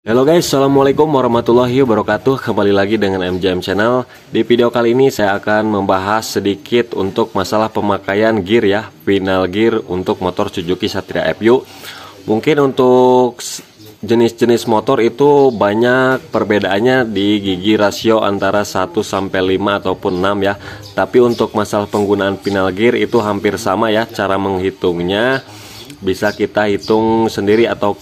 Halo guys, assalamualaikum warahmatullahi wabarakatuh. Kembali lagi dengan MJM Channel. Di video kali ini saya akan membahas sedikit untuk masalah pemakaian gear ya, final gear untuk motor Suzuki Satria FU. Mungkin untuk jenis-jenis motor itu banyak perbedaannya di gigi rasio antara 1 sampai 5 ataupun 6 ya. Tapi untuk masalah penggunaan final gear itu hampir sama ya, cara menghitungnya bisa kita hitung sendiri atau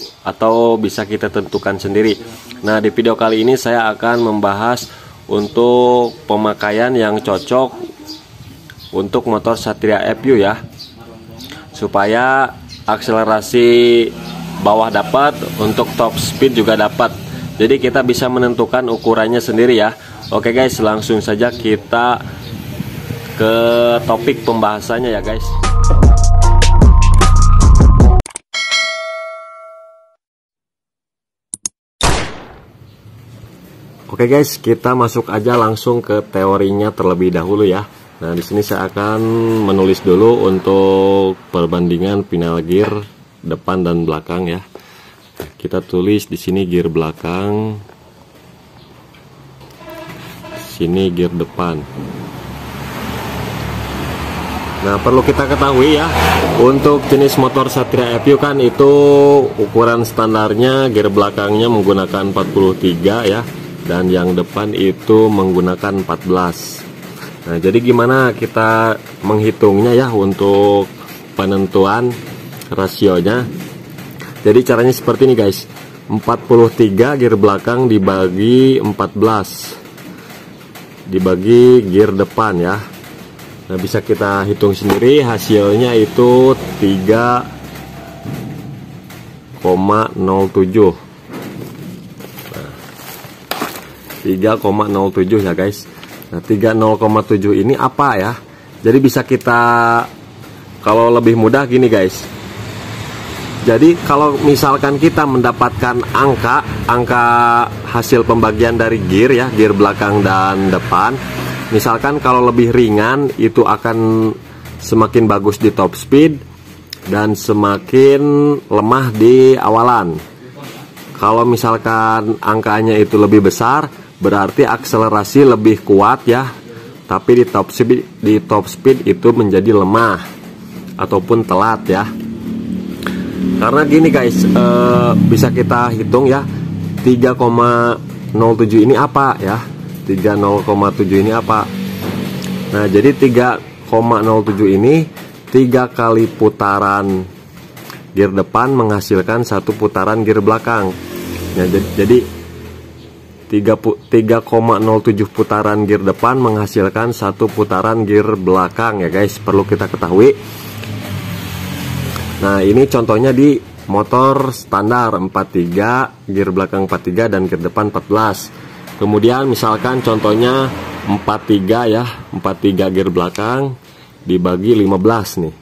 bisa kita tentukan sendiri. Nah, di video kali ini saya akan membahas untuk pemakaian yang cocok untuk motor Satria FU ya, supaya akselerasi bawah dapat, untuk top speed juga dapat. Jadi kita bisa menentukan ukurannya sendiri ya. Oke guys, langsung saja kita ke topik pembahasannya ya guys. Oke guys, kita masuk aja langsung ke teorinya terlebih dahulu ya. Nah, di sini saya akan menulis dulu untuk perbandingan final gear depan dan belakang ya. Kita tulis di sini gear belakang, sini gear depan. Nah, perlu kita ketahui ya, untuk jenis motor Satria FU kan itu ukuran standarnya gear belakangnya menggunakan 43 ya, dan yang depan itu menggunakan 14. Nah, jadi gimana kita menghitungnya ya untuk penentuan rasionya? Jadi caranya seperti ini guys. 43 gear belakang dibagi 14 dibagi gear depan ya. Nah, bisa kita hitung sendiri, hasilnya itu 3,07. 3,07 ya guys. Nah, 3,07 ini apa ya? Jadi bisa kita, kalau lebih mudah gini guys. Jadi kalau misalkan kita mendapatkan angka hasil pembagian dari gear ya, gear belakang dan depan. Misalkan kalau lebih ringan itu akan semakin bagus di top speed dan semakin lemah di awalan. Kalau misalkan angkanya itu lebih besar, berarti akselerasi lebih kuat ya, tapi di top speed itu menjadi lemah ataupun telat ya. Karena gini guys, bisa kita hitung ya, 3,07 ini apa ya, 3,07 ini apa. Nah, jadi 3,07 ini 3 kali putaran gear depan menghasilkan 1 putaran gear belakang ya. Jadi 3,07 putaran gear depan menghasilkan 1 putaran gear belakang ya guys, perlu kita ketahui. Nah, ini contohnya di motor standar 43, gear belakang 43 dan gear depan 14. Kemudian misalkan contohnya 43 ya, 43 gear belakang dibagi 15 nih.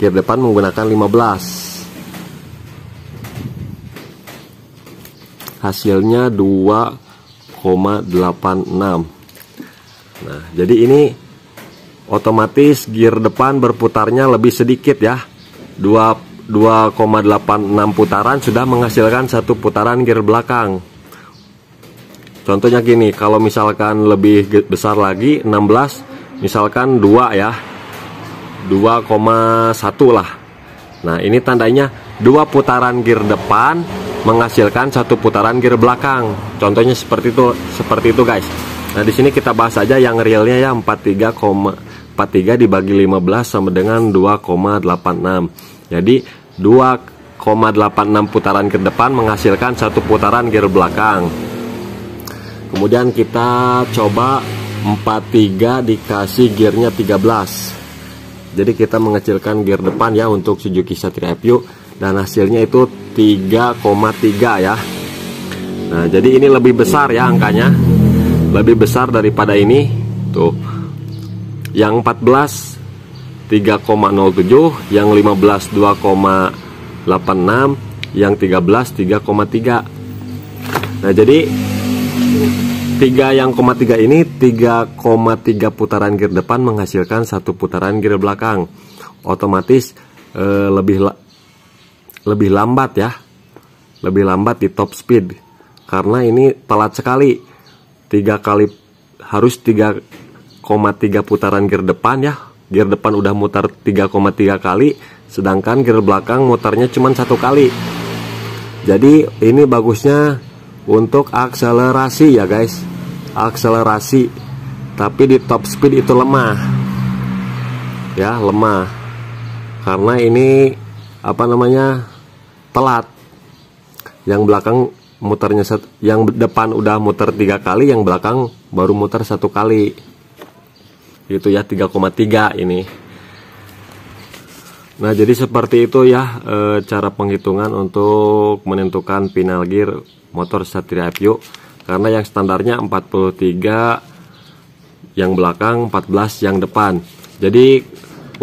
Gear depan menggunakan 15. Hasilnya 2,86. Nah, jadi ini otomatis gear depan berputarnya lebih sedikit ya. 2,86 putaran sudah menghasilkan 1 putaran gear belakang. Contohnya gini, kalau misalkan lebih besar lagi 16, misalkan 2 ya, 2,1 lah. Nah, ini tandanya 2 putaran gear depan menghasilkan 1 putaran gear belakang. Contohnya seperti itu guys. Nah, di sini kita bahas aja yang realnya ya, 43 dibagi 15 sama dengan 2,86. Jadi 2,86 putaran gear depan menghasilkan 1 putaran gear belakang. Kemudian kita coba 43 dikasih gearnya 13. Jadi kita mengecilkan gear depan ya untuk Suzuki Satria FU, dan hasilnya itu 3,3 ya. Nah, jadi ini lebih besar ya angkanya, lebih besar daripada ini tuh. Yang 14 3,07, yang 15 2,86, yang 13 3,3. Nah, jadi 3,3 ini 3,3 putaran gear depan menghasilkan 1 putaran gear belakang. Otomatis lebih lambat ya, lebih lambat di top speed karena ini telat sekali. Harus 3,3 putaran gear depan ya. Gear depan udah muter 3,3 kali, sedangkan gear belakang muternya cuma 1 kali. Jadi ini bagusnya untuk akselerasi ya guys, akselerasi. Tapi di top speed itu lemah ya, lemah karena ini telat. Yang belakang muternya yang depan udah muter 3 kali, yang belakang baru muter 1 kali gitu ya, 3,3 ini. Nah jadi seperti itu ya cara penghitungan untuk menentukan final gear motor Satria FU, karena yang standarnya 43 yang belakang, 14 yang depan. Jadi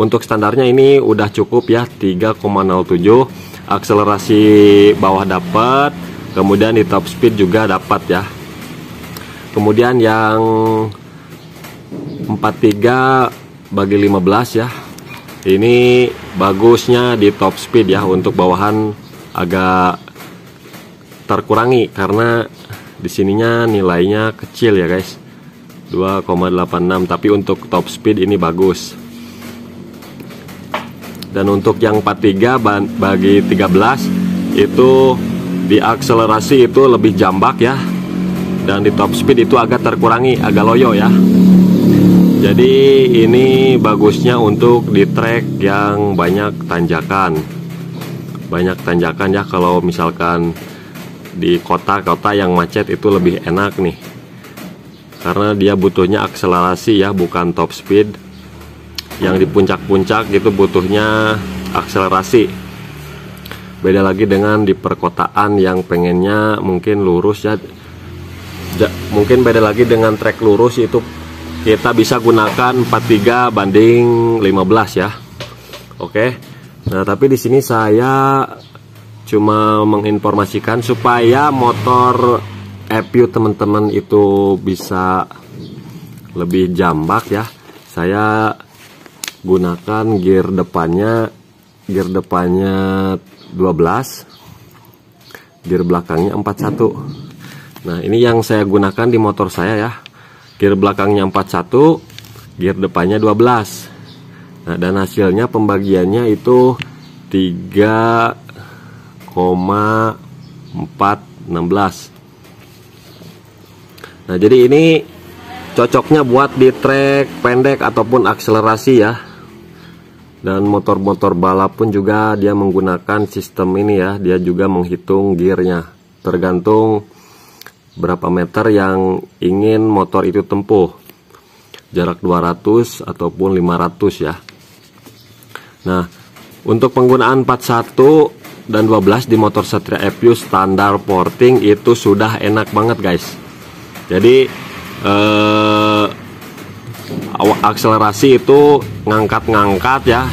untuk standarnya ini udah cukup ya, 3,07. Akselerasi bawah dapat, kemudian di top speed juga dapat ya. Kemudian yang 43 bagi 15 ya, ini bagusnya di top speed ya. Untuk bawahan agak terkurangi karena di sininya nilainya kecil ya guys, 2,86, tapi untuk top speed ini bagus. Dan untuk yang 43 bagi 13 itu di akselerasi itu lebih jambak ya, dan di top speed itu agak terkurangi, agak loyo ya. Jadi ini bagusnya untuk di trek yang banyak tanjakan ya. Kalau misalkan di kota-kota yang macet itu lebih enak nih, karena dia butuhnya akselerasi ya, bukan top speed. Yang di puncak-puncak gitu butuhnya akselerasi. Beda lagi dengan di perkotaan yang pengennya mungkin lurus ya. Mungkin beda lagi dengan trek lurus, itu kita bisa gunakan 43 banding 15 ya. Oke. Nah, tapi di sini saya cuma menginformasikan supaya motor FU teman-teman itu bisa lebih jambak ya. Saya gunakan gear depannya 12, gear belakangnya 41. Nah ini yang saya gunakan di motor saya ya, gear belakangnya 41, gear depannya 12. Nah dan hasilnya pembagiannya itu 3,416. Nah jadi ini cocoknya buat di trek pendek ataupun akselerasi ya. Dan motor-motor balap pun juga dia menggunakan sistem ini ya, dia juga menghitung gearnya tergantung berapa meter yang ingin motor itu tempuh, jarak 200 ataupun 500 ya. Nah untuk penggunaan 41 dan 12 di motor Satria FU standar porting itu sudah enak banget guys. Jadi akselerasi itu ngangkat-ngangkat ya,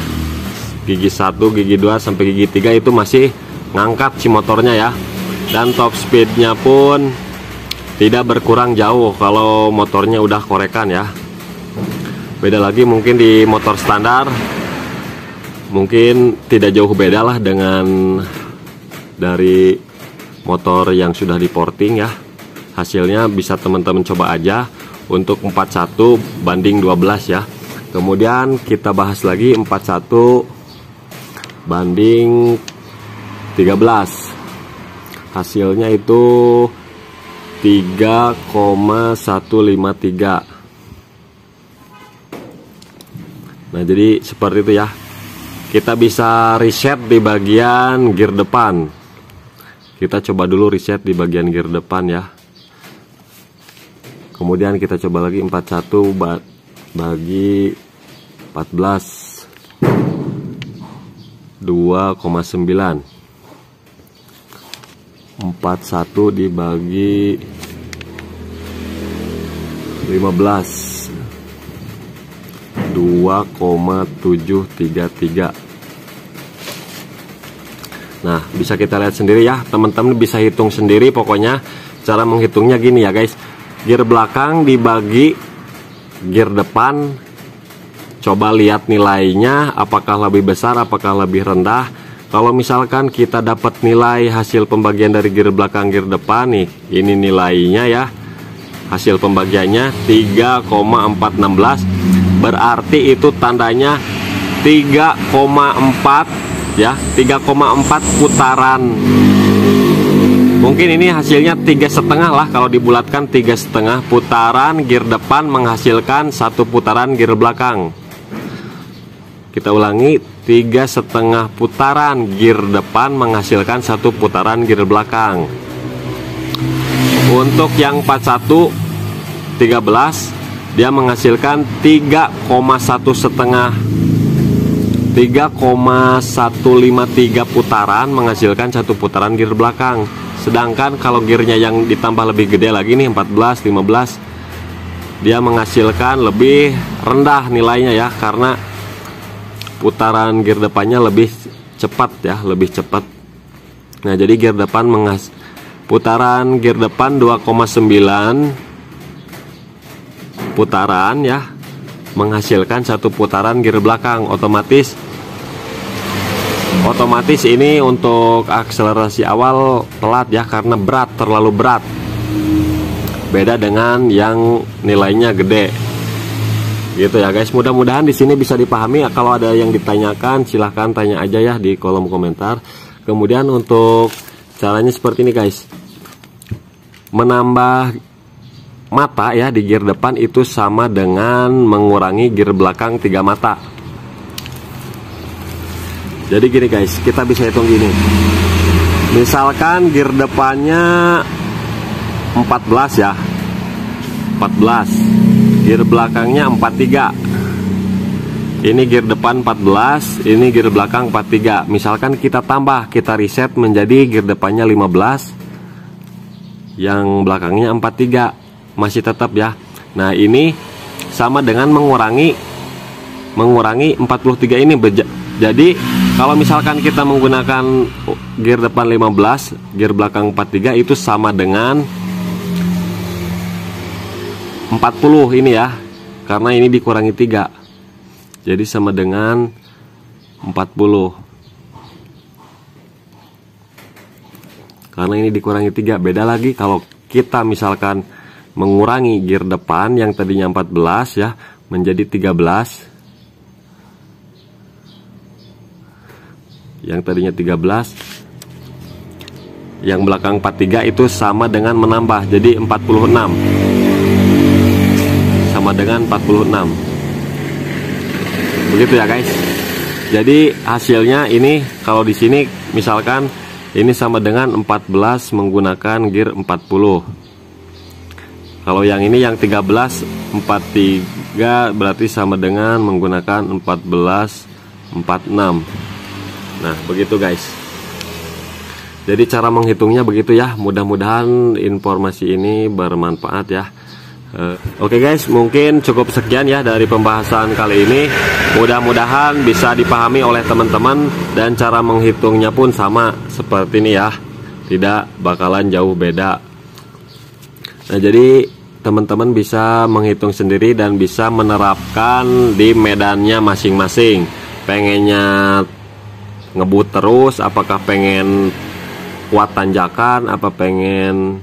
gigi 1, gigi 2 sampai gigi 3 itu masih ngangkat si motornya ya. Dan top speednya pun tidak berkurang jauh kalau motornya udah korekan ya. Beda lagi mungkin di motor standar, mungkin tidak jauh beda lah dengan dari motor yang sudah di porting ya. Hasilnya bisa teman-teman coba aja untuk 41 banding 12 ya. Kemudian kita bahas lagi 41 banding 13. Hasilnya itu 3,153. Nah jadi seperti itu ya. Kita bisa reset di bagian gear depan. Kita coba dulu reset di bagian gear depan ya. Kemudian kita coba lagi 41 bagi 14, 2,9. 41 dibagi 15, 2,733. Nah bisa kita lihat sendiri ya, teman-teman bisa hitung sendiri. Pokoknya cara menghitungnya gini ya guys, gear belakang dibagi gear depan, coba lihat nilainya apakah lebih besar apakah lebih rendah. Kalau misalkan kita dapat nilai hasil pembagian dari gear belakang gear depan nih, ini nilainya ya, hasil pembagiannya 3,416, berarti itu tandanya 3,4 ya, 3,4 putaran. Mungkin ini hasilnya 3,5 lah, kalau dibulatkan 3,5 putaran gear depan menghasilkan 1 putaran gear belakang. Kita ulangi, 3,5 putaran gear depan menghasilkan 1 putaran gear belakang. Untuk yang 41 13 dia menghasilkan 3,153 putaran menghasilkan 1 putaran gear belakang. Sedangkan kalau gearnya yang ditambah lebih gede lagi nih, 14 15, dia menghasilkan lebih rendah nilainya ya, karena putaran gear depannya lebih cepat ya, lebih cepat. Nah, jadi gear depan putaran gear depan 2,9 putaran ya, menghasilkan 1 putaran gear belakang. Otomatis ini untuk akselerasi awal telat ya, karena berat, terlalu berat. Beda dengan yang nilainya gede. Gitu ya guys, mudah-mudahan di sini bisa dipahami. Kalau ada yang ditanyakan silahkan tanya aja ya di kolom komentar. Kemudian untuk caranya seperti ini guys, menambah mata ya di gear depan itu sama dengan mengurangi gear belakang 3 mata. Jadi gini guys, kita bisa hitung gini, misalkan gear depannya 14 ya, 14, gear belakangnya 43. Ini gear depan 14, ini gear belakang 43. Misalkan kita tambah, kita reset menjadi gear depannya 15, yang belakangnya 43, masih tetap ya. Nah, ini sama dengan mengurangi 43 ini. Jadi kalau misalkan kita menggunakan gear depan 15, gear belakang 43, itu sama dengan 40 ini ya, karena ini dikurangi 3, jadi sama dengan 40, karena ini dikurangi 3. Beda lagi kalau kita misalkan mengurangi gear depan yang tadinya 14 ya menjadi 13, yang tadinya 13, yang belakang 43 itu sama dengan menambah jadi 46, sama dengan 46. Begitu ya guys. Jadi hasilnya ini kalau di sini misalkan ini sama dengan 14 menggunakan gear 40. Kalau yang ini yang 13 43 berarti sama dengan menggunakan 14 46. Nah, begitu guys. Jadi cara menghitungnya begitu ya. Mudah-mudahan informasi ini bermanfaat ya. Oke guys, mungkin cukup sekian ya dari pembahasan kali ini. Mudah-mudahan bisa dipahami oleh teman-teman, dan cara menghitungnya pun sama seperti ini ya, tidak bakalan jauh beda. Nah, jadi teman-teman bisa menghitung sendiri dan bisa menerapkan di medannya masing-masing. Pengennya ngebut terus, apakah pengen kuat tanjakan, apa pengen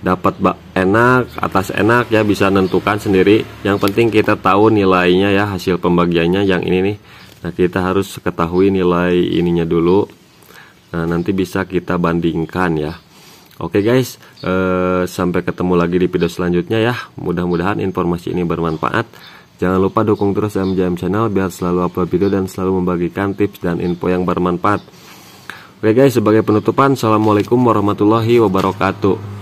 dapat enak, atas enak ya, bisa nentukan sendiri. Yang penting kita tahu nilainya ya, hasil pembagiannya yang ini nih. Nah, kita harus ketahui nilai ininya dulu. Nah, nanti bisa kita bandingkan ya. Oke guys, sampai ketemu lagi di video selanjutnya ya. Mudah-mudahan informasi ini bermanfaat. Jangan lupa dukung terus MJM Channel biar selalu upload video dan selalu membagikan tips dan info yang bermanfaat. Oke guys, sebagai penutupan, assalamualaikum warahmatullahi wabarakatuh.